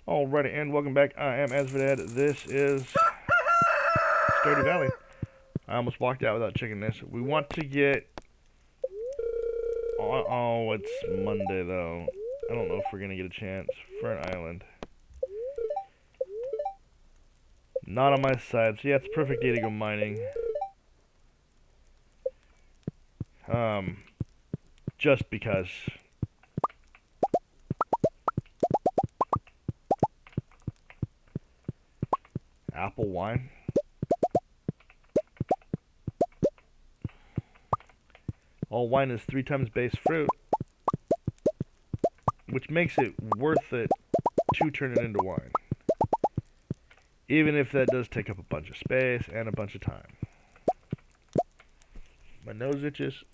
Alrighty, and welcome back. I am Y3D8. This is Stardew Valley. I almost walked out without checking this. We want to get... Oh, it's Monday, though. I don't know if we're going to get a chance for an island. Not on my side, so yeah, it's a perfect day to go mining. Just because... Apple wine. All wine is 3 times base fruit, which makes it worth it to turn it into wine. Even if that does take up a bunch of space and a bunch of time. My nose itches.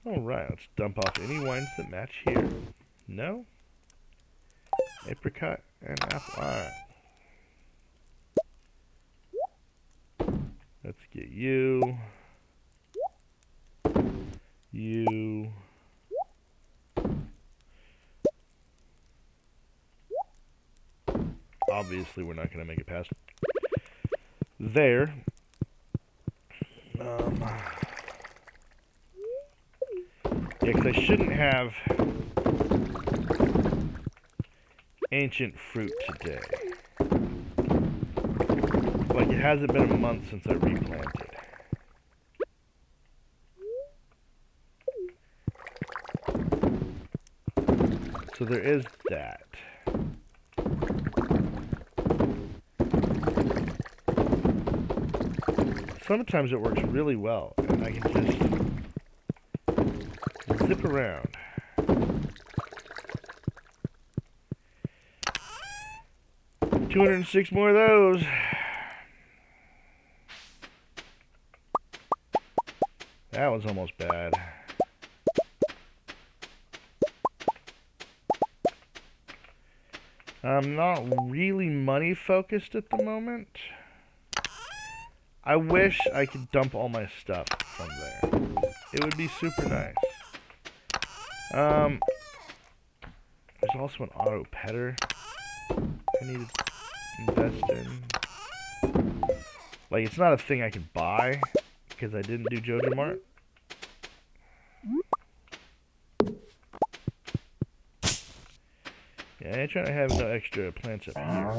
Alright, let's dump off any wines that match here. No? Apricot and apple. Alright. Let's get you. You. Obviously, we're not going to make it past there. Yeah, because I shouldn't have ancient fruit today. Like, it hasn't been a month since I replanted. So there is that. Sometimes it works really well, and I can just zip around. $206 more of those. That was almost bad. I'm not really money focused at the moment. I wish I could dump all my stuff from there. It would be super nice. There's also an auto petter I need to invest in. Like, it's not a thing I can buy because I didn't do Jojo Mart. Yeah, I ain't trying to have no extra plants up here.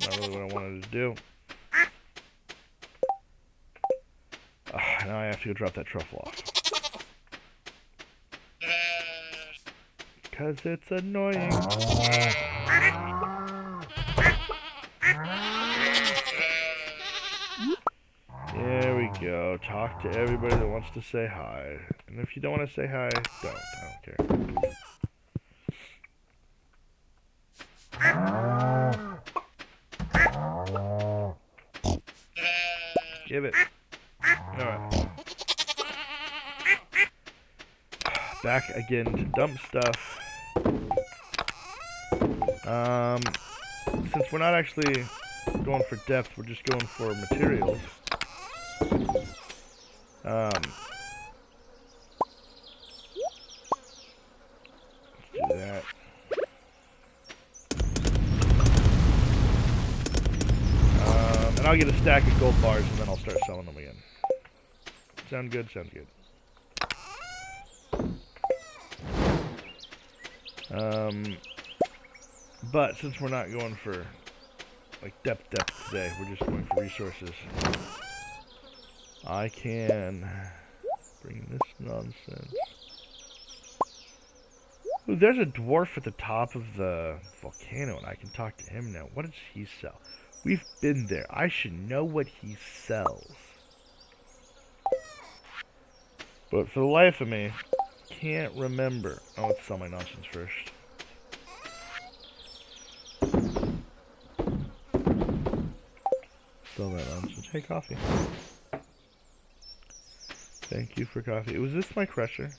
Not really what I wanted to do. Now I have to go drop that truffle off. Because it's annoying. There we go. Talk to everybody that wants to say hi. And if you don't want to say hi, don't. I don't care. Give it. Alright. Back again to dump stuff. Since we're not actually going for depth, we're just going for materials. Let's do that. And I'll get a stack of gold bars and then I'll start selling them again. Sound good? Sounds good. But since we're not going for like depth today, we're just going for resources. I can bring this nonsense. Ooh, there's a dwarf at the top of the volcano, and I can talk to him now. What does he sell? We've been there. I should know what he sells. But for the life of me, can't remember. Oh, let's sell my nonsense first. Sell that nonsense. Hey, coffee. Thank you for coffee. Was this my crusher?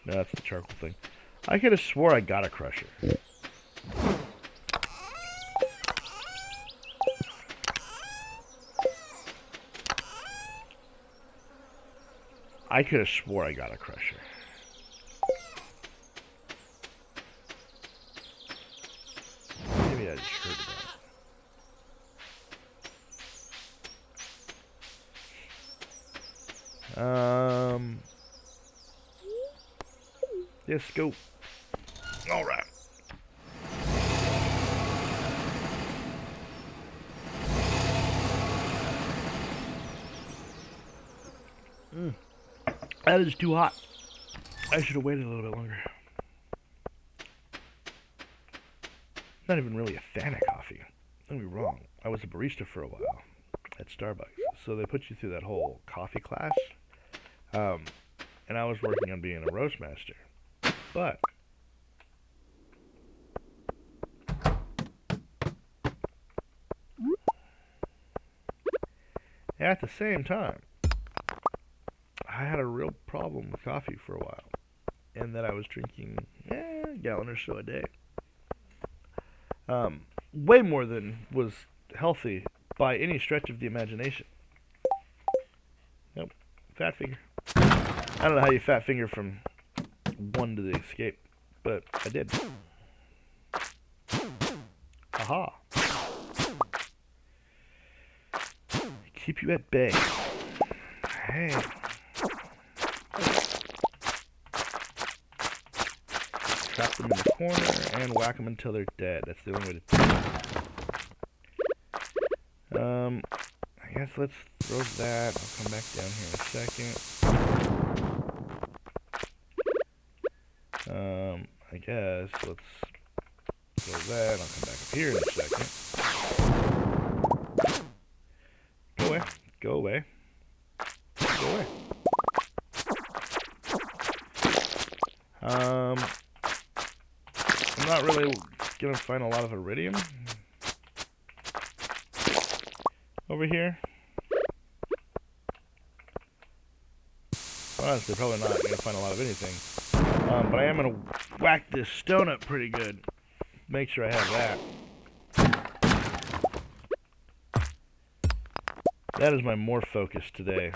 No, that's the charcoal thing. I could have swore I got a crusher. I could have swore I got a crusher. Maybe I just heard about it. Let's go. All right. That is too hot. I should have waited a little bit longer. Not even really a fan of coffee. Don't be wrong. I was a barista for a while at Starbucks, so they put you through that whole coffee class. And I was working on being a roast master, but at the same time, I had a real problem with coffee for a while, and that I was drinking a gallon or so a day. Way more than was healthy by any stretch of the imagination. Nope, fat finger. I don't know how you fat finger from one to the escape, but I did. Aha. Keep you at bay. Hey. Trap them in the corner and whack them until they're dead. That's the only way to do it. I guess let's throw that. I'll come back down here in a second. I guess let's throw that. I'll come back up here in a second. Go away. Go away. Go away. I'm not really gonna find a lot of iridium over here. Honestly, probably not gonna find a lot of anything. But I am gonna whack this stone up pretty good. Make sure I have that. That is my more focus today.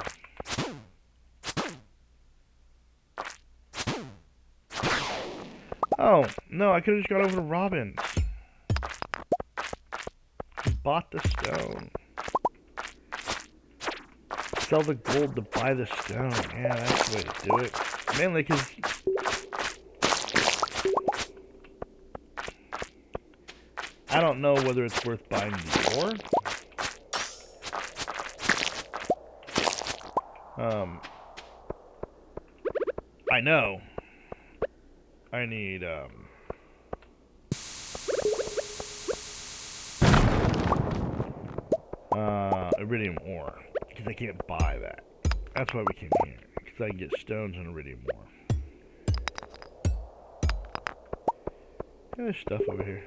Oh, no, I could have just gone over to Robin's. Bought the stone. Sell the gold to buy the stone. Yeah, that's the way to do it. Mainly because I don't know whether it's worth buying the ore. I know. I need, iridium ore, because I can't buy that. That's why we came here, because I can get stones and iridium ore. There's stuff over here.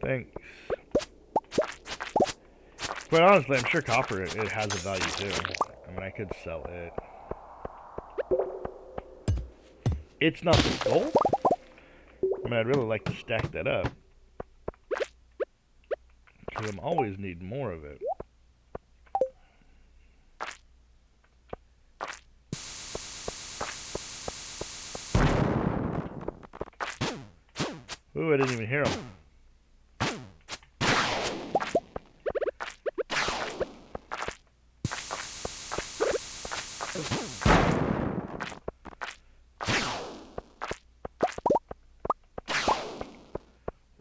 Thanks. Quite honestly, I'm sure copper, it has a value too. I mean, I could sell it. It's not the gold. I mean, I'd really like to stack that up, because I'm always needing more of it. Ooh, I didn't even hear him.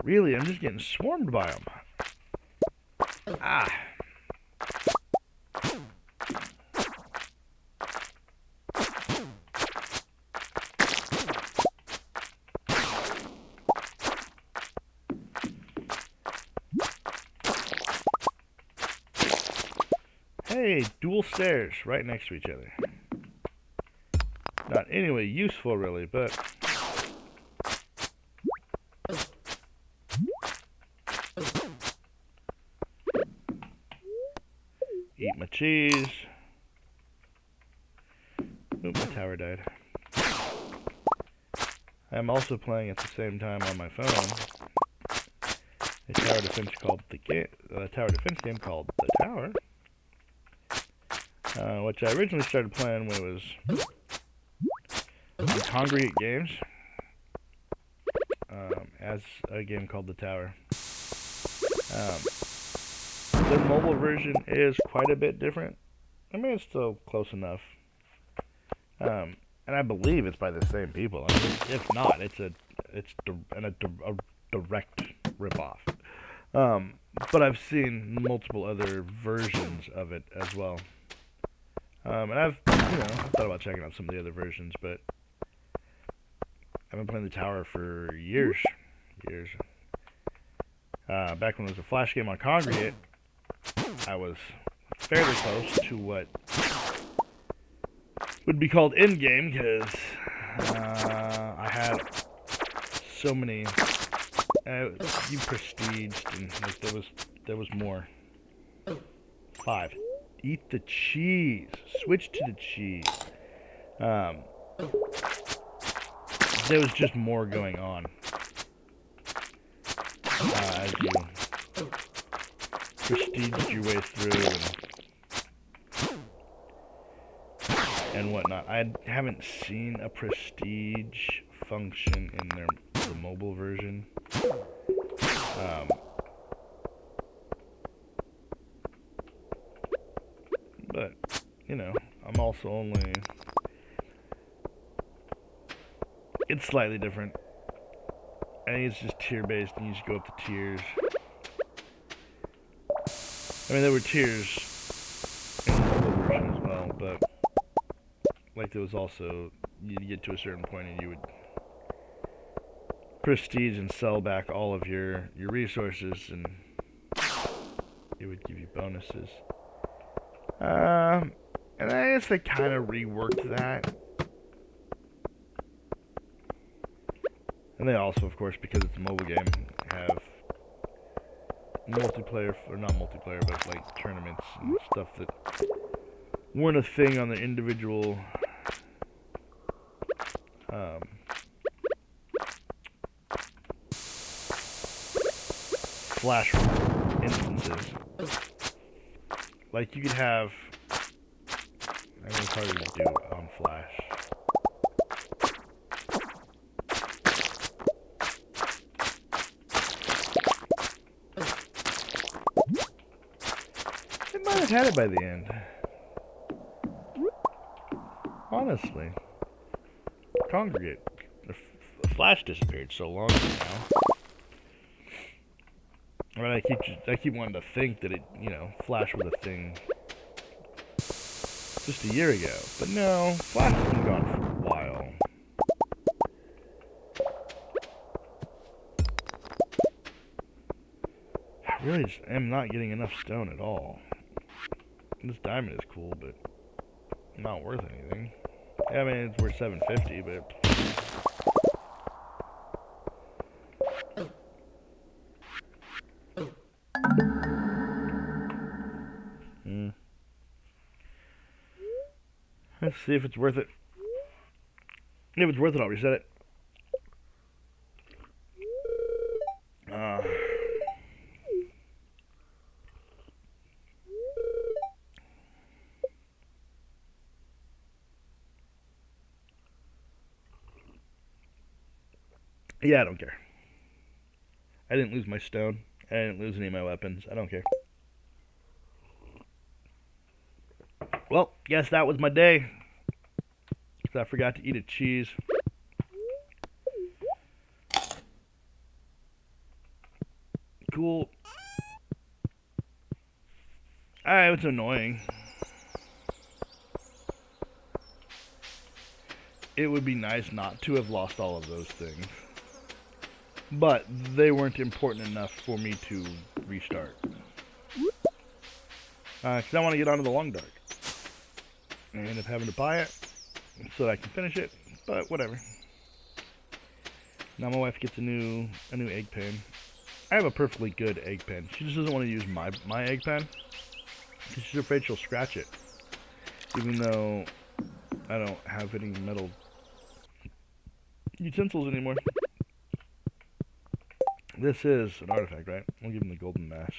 Really, I'm just getting swarmed by them. Ah. Hey, dual stairs right next to each other. Not anyway useful really, but eat my cheese. Oop, my tower died. I'm also playing at the same time on my phone a tower defense game called The Tower. which I originally started playing when it was on Congregate Games, as a game called The Tower. The mobile version is quite a bit different. I mean, it's still close enough. And I believe it's by the same people. I mean, if not, it's a direct ripoff. But I've seen multiple other versions of it as well. And I've thought about checking out some of the other versions, but I've been playing The Tower for years. Back when it was a Flash game on Congregate, I was fairly close to what would be called in-game, because I had so many. You prestiged, and like, there was more. 5. Eat the cheese. Switch to the cheese. There was just more going on as you prestiged your way through and whatnot. I haven't seen a prestige function in the mobile version. But, I'm also only... It's slightly different. I think it's just tier-based, and you just go up the tiers. I mean, there were tiers in the mobile version as well, but... Like, there was also... You'd get to a certain point, and you would prestige and sell back all of your resources, and it would give you bonuses. And I guess they kind of reworked that. And they also, of course, because it's a mobile game, have multiplayer, or not multiplayer, but like tournaments and stuff that weren't a thing on the individual Flash instances. Like, you could have... I mean, it's harder to do on Flash. They might have had it by the end. Honestly. Congregate. The Flash disappeared so long ago now. I mean, I keep wanting to think that it, Flash was a thing just a year ago. But no, Flash has been gone for a while. I really just am not getting enough stone at all. This diamond is cool, but not worth anything. Yeah, I mean, it's worth 750, but... Let's see if it's worth it. If it's worth it, I'll reset it. Yeah, I don't care. I didn't lose my stone. I didn't lose any of my weapons. I don't care. Well, guess that was my day. Because I forgot to eat a cheese. Cool. Alright, it's annoying. It would be nice not to have lost all of those things. But they weren't important enough for me to restart. Because I want to get onto the Long Dark. I end up having to buy it so that I can finish it, but whatever. Now my wife gets a new egg pan. I have a perfectly good egg pan. She just doesn't want to use my egg pan because she's afraid she'll scratch it. Even though I don't have any metal utensils anymore. This is an artifact, right? I'll give him the golden mask.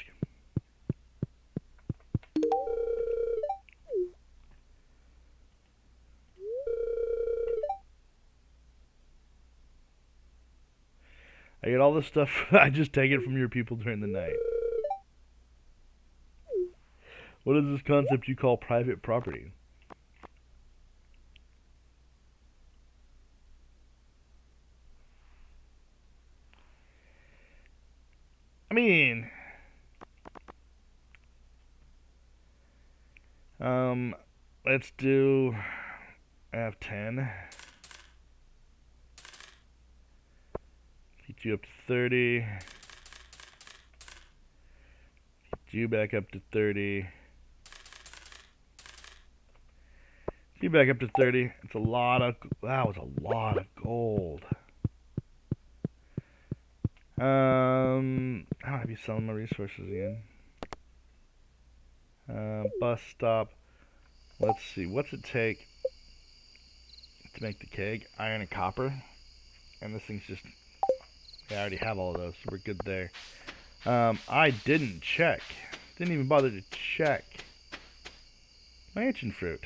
get all this stuff. I just take it from your people during the night. What is this concept you call private property? I mean, let's do. I have 10. Get you up to 30. Get you back up to 30. You back up to 30. It's a lot of. That was a lot of gold. I might be selling my resources again. Bus stop. Let's see. What's it take to make the keg? Iron and copper. And this thing's just. Yeah, I already have all of those, so we're good there. I didn't check. Didn't even bother to check my ancient fruit.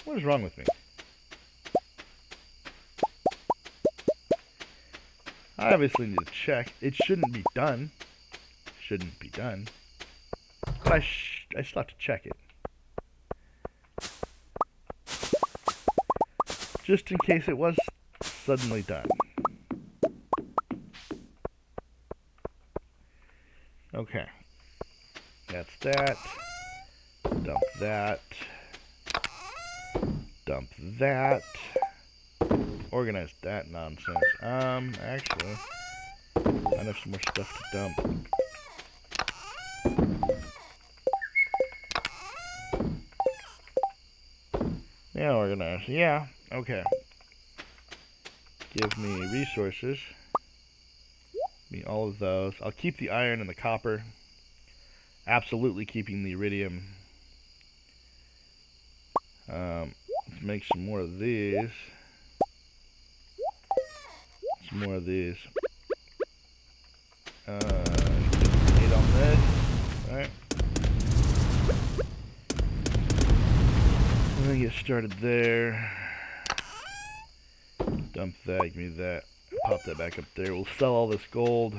What is wrong with me? I obviously need to check. It shouldn't be done. Shouldn't be done. But I still have to check it. Just in case it was suddenly done. Okay. That's that. Dump that. Dump that. Organize that nonsense. Actually, I have some more stuff to dump. Yeah, organize. Yeah, okay. Give me resources. Give me all of those. I'll keep the iron and the copper. Absolutely keeping the iridium. Let's make some more of these. Some more of these. 8 on this. Alright. Let me get started there. Dump that, give me that. Pop that back up there. We'll sell all this gold.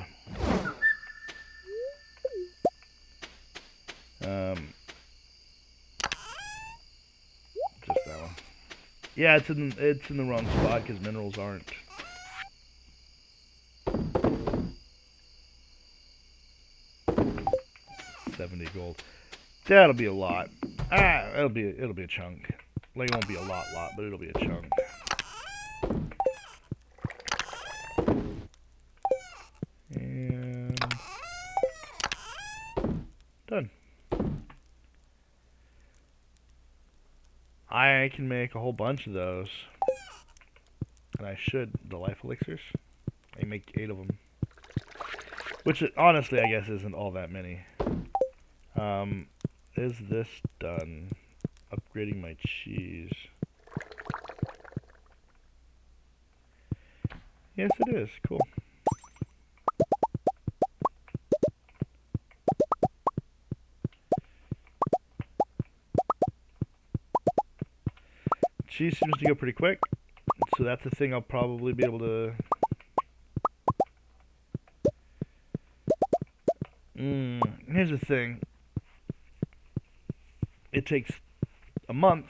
Just that one. Yeah, it's in the wrong spot because minerals aren't. $70 gold. That'll be a lot. It'll be a chunk. Like, it won't be a lot, but it'll be a chunk. And done. I can make a whole bunch of those. And I should. The life elixirs. I make 8 of them. Which, honestly, I guess isn't all that many. Is this done? Upgrading my cheese. Yes, it is. Cool. Cheese seems to go pretty quick. So that's a thing I'll probably be able to... Here's the thing. It takes a month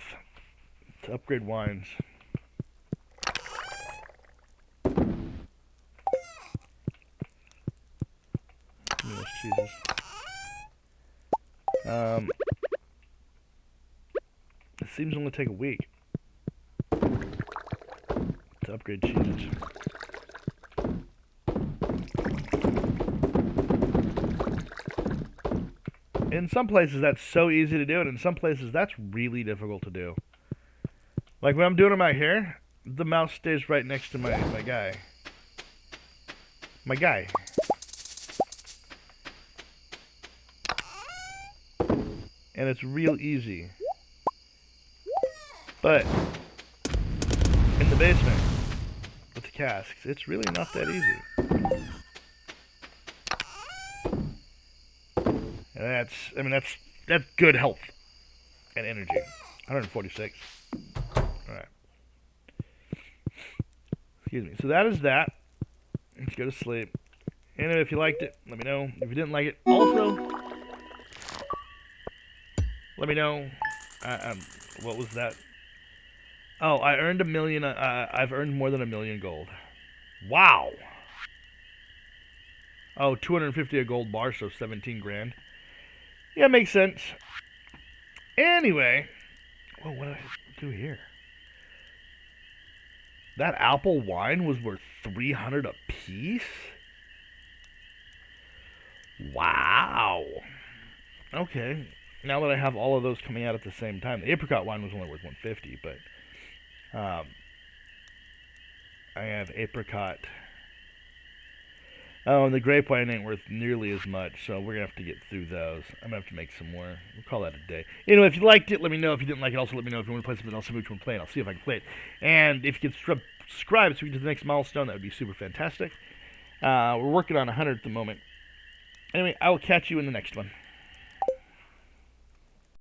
to upgrade wines. Those cheeses. It seems to only take a week to upgrade cheeses. In some places that's so easy to do, and in some places that's really difficult to do. Like when I'm doing them out here, the mouse stays right next to my guy. My guy. And it's real easy. But in the basement with the casks, it's really not that easy. And that's good health and energy. 146. Alright. Excuse me. So that is that. Let's go to sleep. And if you liked it, let me know. If you didn't like it, also let me know. What was that? Oh, I earned 1 million. I've earned more than 1 million gold. Wow. Oh, 250 a gold bar, so 17 grand. Yeah, makes sense. Anyway, oh, what did I do here? That apple wine was worth 300 a piece? Wow. Okay. Now that I have all of those coming out at the same time, the apricot wine was only worth 150, but I have apricot. Oh, and the grape wine ain't worth nearly as much, so we're going to have to get through those. I'm going to have to make some more. We'll call that a day. Anyway, if you liked it, let me know. If you didn't like it, also let me know. If you want to play something else, which one to play, and I'll see if I can play it. And if you could subscribe so we get to the next milestone, that would be super fantastic. We're working on 100 at the moment. Anyway, I will catch you in the next one.